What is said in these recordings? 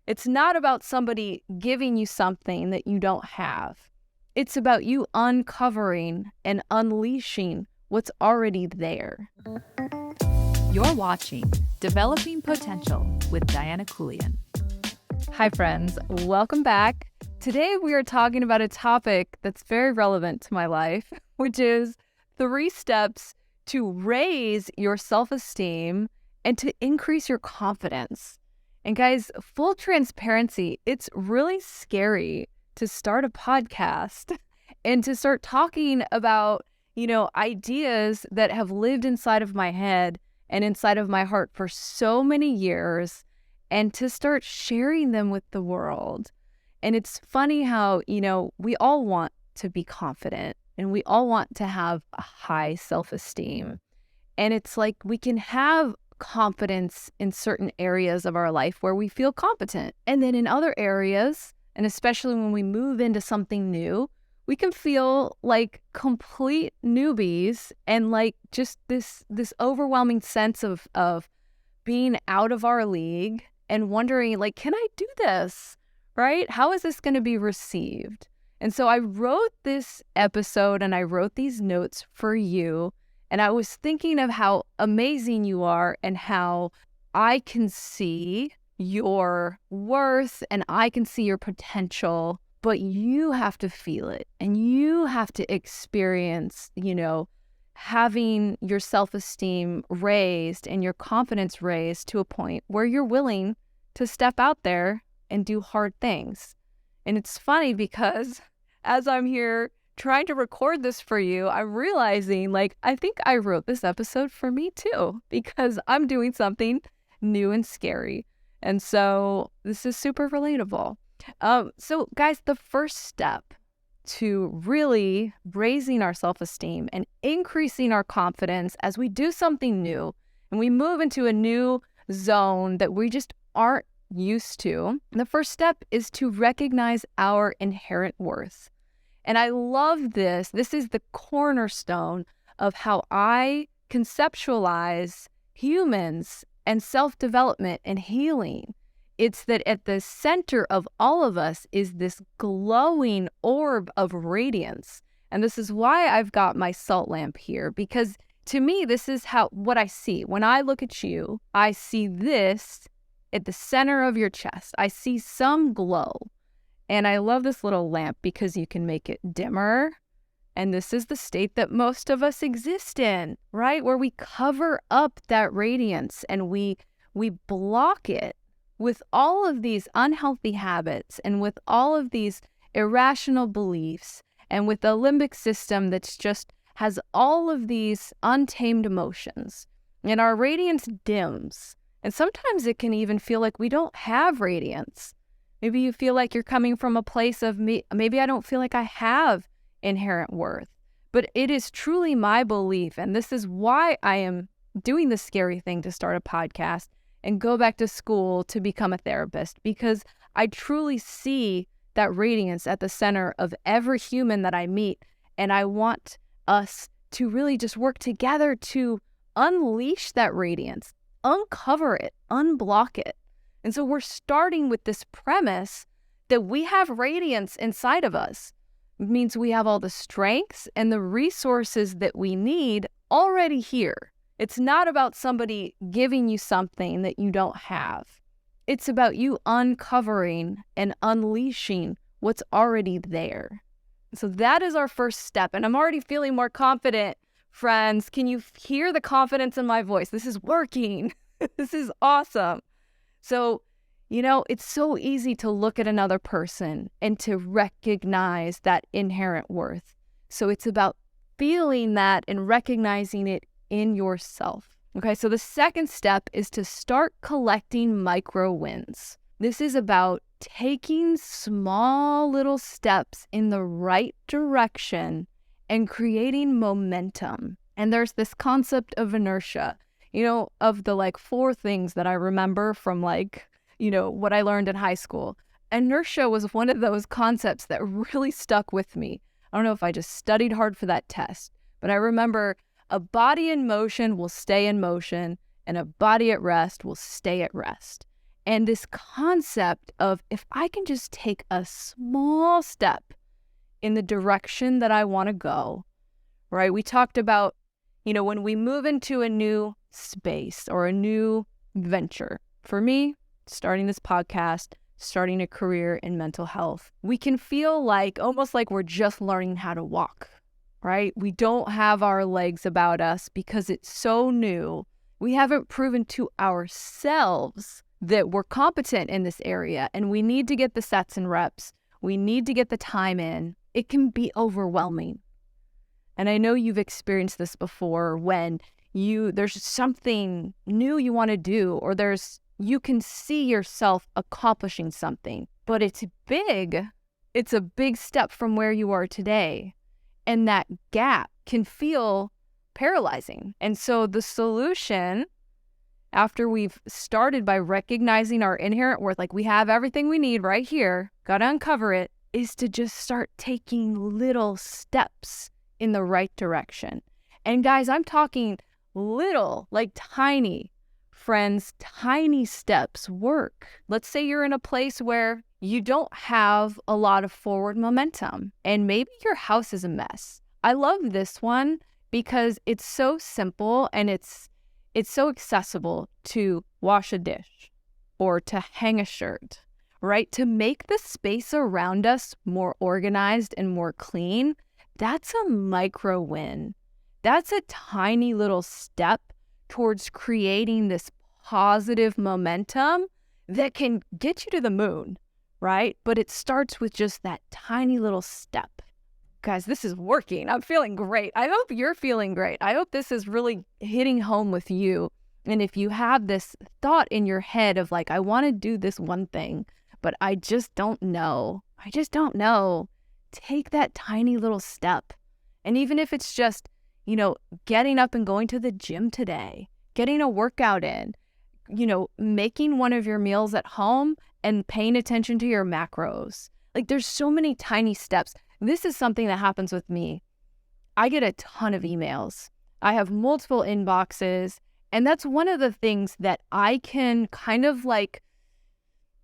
It's not about somebody giving you something that you don't have. It's about you uncovering and unleashing what's already there. You're watching Developing Potential with Diana Keuilian. Hi, friends. Welcome back. Today, we are talking about a topic that's very relevant to my life, which is 3 steps to raise your self-esteem and to increase your confidence. And guys, full transparency, it's really scary to start a podcast and to start talking about, ideas that have lived inside of my head and inside of my heart for so many years, and to start sharing them with the world. And it's funny how, we all want to be confident and we all want to have a high self-esteem. And it's like we can have confidence in certain areas of our life where we feel competent. And then in other areas, and especially when we move into something new, we can feel like complete newbies and like just this overwhelming sense of being out of our league and wondering, like, can I do this? Right? How is this going to be received? And so I wrote this episode and I wrote these notes for you. And I was thinking of how amazing you are and how I can see your worth and I can see your potential, but you have to feel it and you have to experience, having your self-esteem raised and your confidence raised to a point where you're willing to step out there and do hard things. And it's funny because as I'm here trying to record this for you, I'm realizing, I think I wrote this episode for me too, because I'm doing something new and scary. And so this is super relatable. So guys, the first step to really raising our self-esteem and increasing our confidence as we do something new and we move into a new zone that we just aren't used to, the first step is to recognize our inherent worth. And I love this. This is the cornerstone of how I conceptualize humans and self-development and healing. It's that at the center of all of us is this glowing orb of radiance. And this is why I've got my salt lamp here, because to me, this is what I see. When I look at you, I see this at the center of your chest. I see some glow. And I love this little lamp because you can make it dimmer. And this is the state that most of us exist in, right? Where we cover up that radiance and we block it with all of these unhealthy habits and with all of these irrational beliefs and with the limbic system that's just has all of these untamed emotions. And our radiance dims. And sometimes it can even feel like we don't have radiance. Maybe you feel like you're coming from a place of maybe I don't feel like I have inherent worth. But it is truly my belief, and this is why I am doing the scary thing to start a podcast and go back to school to become a therapist, because I truly see that radiance at the center of every human that I meet. And I want us to really just work together to unleash that radiance, uncover it, unblock it. And so we're starting with this premise that we have radiance inside of us. It means we have all the strengths and the resources that we need already here. It's not about somebody giving you something that you don't have. It's about you uncovering and unleashing what's already there. So that is our first step. And I'm already feeling more confident, friends. Can you hear the confidence in my voice? This is working. This is awesome. So, it's so easy to look at another person and to recognize that inherent worth. So it's about feeling that and recognizing it in yourself. Okay, so the second step is to start collecting micro wins. This is about taking small little steps in the right direction and creating momentum. And there's this concept of inertia, of the 4 things that I remember from what I learned in high school. Inertia was one of those concepts that really stuck with me. I don't know if I just studied hard for that test, but I remember a body in motion will stay in motion and a body at rest will stay at rest. And this concept of if I can just take a small step in the direction that I want to go, right? We talked about, when we move into a new space or a new venture. For me, starting this podcast, starting a career in mental health, we can feel almost like we're just learning how to walk, right? We don't have our legs about us because it's so new. We haven't proven to ourselves that we're competent in this area, and we need to get the sets and reps. We need to get the time in. It can be overwhelming. And I know you've experienced this before when there's something new you want to do, or you can see yourself accomplishing something, but it's big. It's a big step from where you are today. And that gap can feel paralyzing. And so the solution, after we've started by recognizing our inherent worth, like we have everything we need right here, got to uncover it, is to just start taking little steps in the right direction. And guys, I'm talking little, like tiny. Friends, tiny steps work. Let's say you're in a place where you don't have a lot of forward momentum and maybe your house is a mess. I love this one because it's so simple and it's so accessible to wash a dish or to hang a shirt, right? To make the space around us more organized and more clean, that's a micro win. That's a tiny little step towards creating this positive momentum that can get you to the moon, right? But it starts with just that tiny little step. Guys, this is working. I'm feeling great. I hope you're feeling great. I hope this is really hitting home with you. And if you have this thought in your head of I want to do this one thing, but I just don't know. Take that tiny little step. And even if it's just, getting up and going to the gym today, getting a workout in, making one of your meals at home and paying attention to your macros. There's so many tiny steps. This is something that happens with me. I get a ton of emails. I have multiple inboxes. And that's one of the things that I can kind of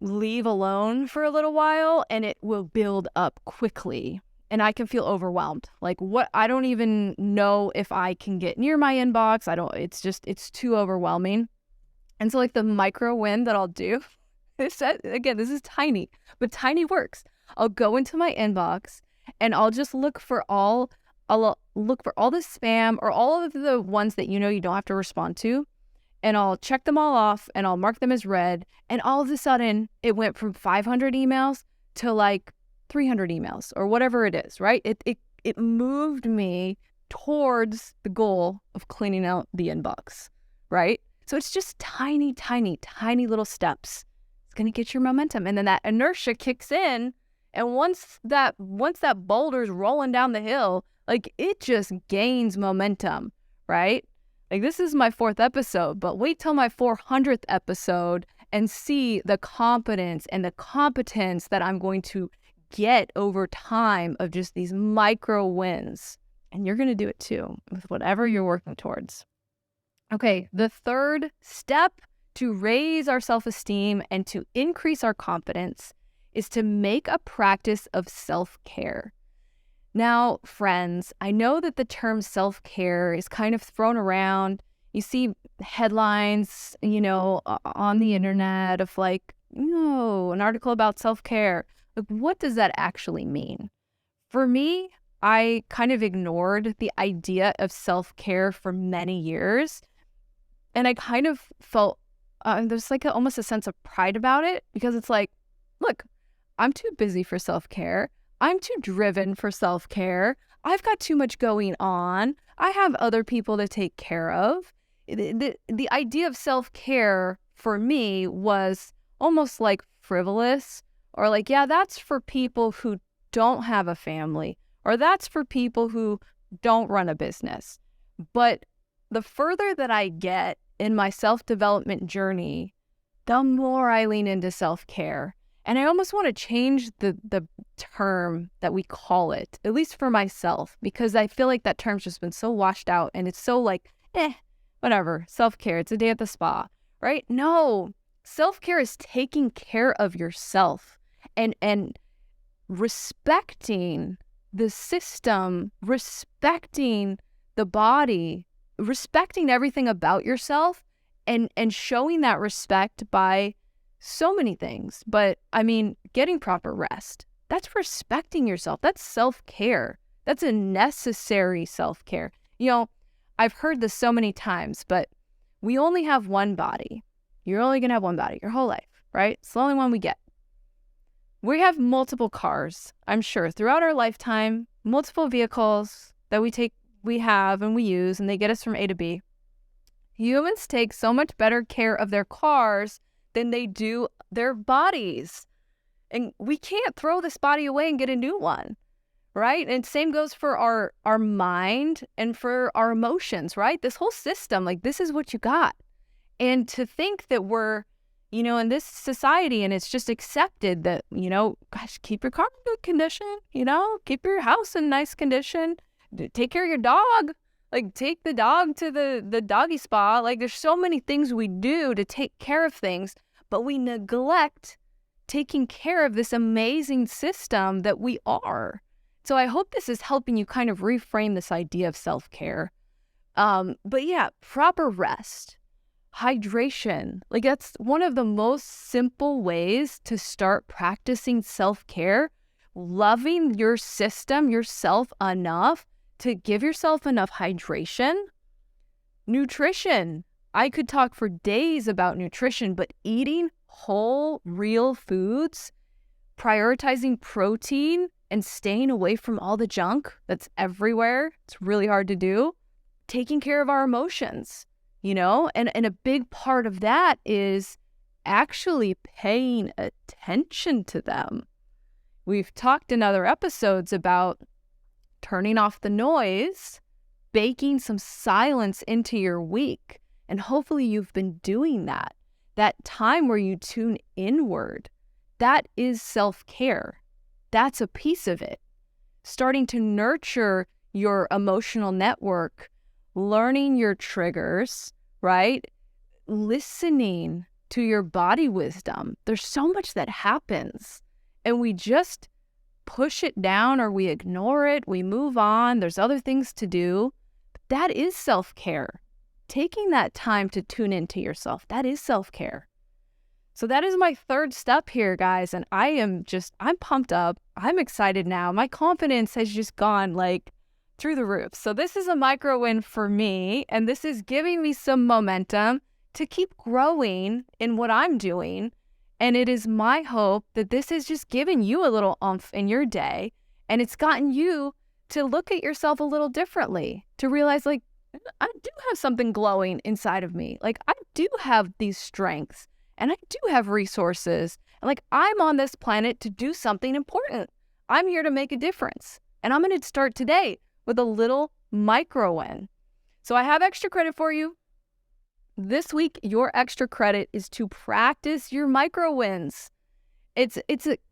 leave alone for a little while and it will build up quickly. And I can feel overwhelmed. I don't even know if I can get near my inbox. It's too overwhelming. And so the micro win that I'll do, this is tiny, but tiny works. I'll go into my inbox and I'll just look for all the spam or all of the ones that you don't have to respond to. And I'll check them all off and I'll mark them as read. And all of a sudden it went from 500 emails to 300 emails or whatever it is, right? It moved me towards the goal of cleaning out the inbox, right? So it's just tiny, tiny, tiny little steps. It's going to get your momentum. And then that inertia kicks in. And once that boulder's rolling down the hill, it just gains momentum, right? This is my 4th episode, but wait till my 400th episode and see the confidence and the competence that I'm going to get over time of just these micro wins. And you're going to do it too with whatever you're working towards. Okay, the third step to raise our self-esteem and to increase our confidence is to make a practice of self-care. Now, friends, I know that the term self-care is kind of thrown around. You see headlines, on the internet of an article about self-care. What does that actually mean? For me, I kind of ignored the idea of self-care for many years. And I kind of felt there's almost a sense of pride about it because it's look, I'm too busy for self-care. I'm too driven for self-care. I've got too much going on. I have other people to take care of. The idea of self-care for me was almost frivolous or that's for people who don't have a family or that's for people who don't run a business. But the further that I get in my self-development journey, the more I lean into self-care. And I almost want to change the term that we call it, at least for myself, because I feel like that term's just been so washed out and it's so whatever, self-care, it's a day at the spa, right? No, Self-care is taking care of yourself and respecting the system, respecting the body, respecting everything about yourself, and showing that respect by so many things. But I mean, getting proper rest, that's respecting yourself. That's self-care. That's a necessary self-care. I've heard this so many times, but we only have one body. You're only going to have one body your whole life, right? It's the only one we get. We have multiple cars, I'm sure, throughout our lifetime, multiple vehicles that we have and we use, and they get us from A to B. Humans take so much better care of their cars than they do their bodies. And we can't throw this body away and get a new one, right? And same goes for our mind and for our emotions, right? This whole system, like, this is what you got. And to think that we're, in this society, and it's just accepted that, gosh, keep your car in good condition, keep your house in nice condition, take care of your dog, like, take the dog to the doggy spa. Like, there's so many things we do to take care of things, but we neglect taking care of this amazing system that we are. So I hope this is helping you kind of reframe this idea of self-care. But yeah, proper rest. Hydration, like, that's one of the most simple ways to start practicing self-care, loving your system, yourself enough to give yourself enough hydration. Nutrition. I could talk for days about nutrition, but eating whole, real foods, prioritizing protein, and staying away from all the junk that's everywhere. It's really hard to do. Taking care of our emotions. And a big part of that is actually paying attention to them. We've talked in other episodes about turning off the noise, baking some silence into your week, and hopefully you've been doing that. That time where you tune inward, that is self-care. That's a piece of it. Starting to nurture your emotional network, learning your triggers, right? Listening to your body wisdom. There's so much that happens, and we just push it down, or we ignore it. We move on. There's other things to do. But that is self-care. Taking that time to tune into yourself, that is self-care. So that is my third step here, guys. And I'm pumped up. I'm excited now. My confidence has just gone through the roof. So this is a micro win for me, and this is giving me some momentum to keep growing in what I'm doing. And it is my hope that this has just given you a little oomph in your day, and it's gotten you to look at yourself a little differently, to realize, I do have something glowing inside of me. I do have these strengths, and I do have resources, and I'm on this planet to do something important. I'm here to make a difference, and I'm going to start today with a little micro win. So I have extra credit for you. This week, your extra credit is to practice your micro wins. It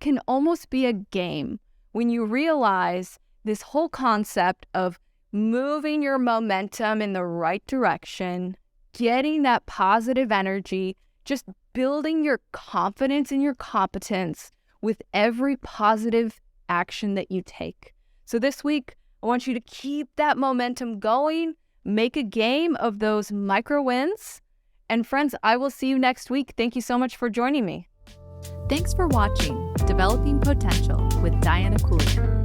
can almost be a game when you realize this whole concept of moving your momentum in the right direction, getting that positive energy, just building your confidence and your competence with every positive action that you take. So this week, I want you to keep that momentum going, make a game of those micro wins. And friends, I will see you next week. Thank you so much for joining me. Thanks for watching Developing Potential with Diana Keuilian.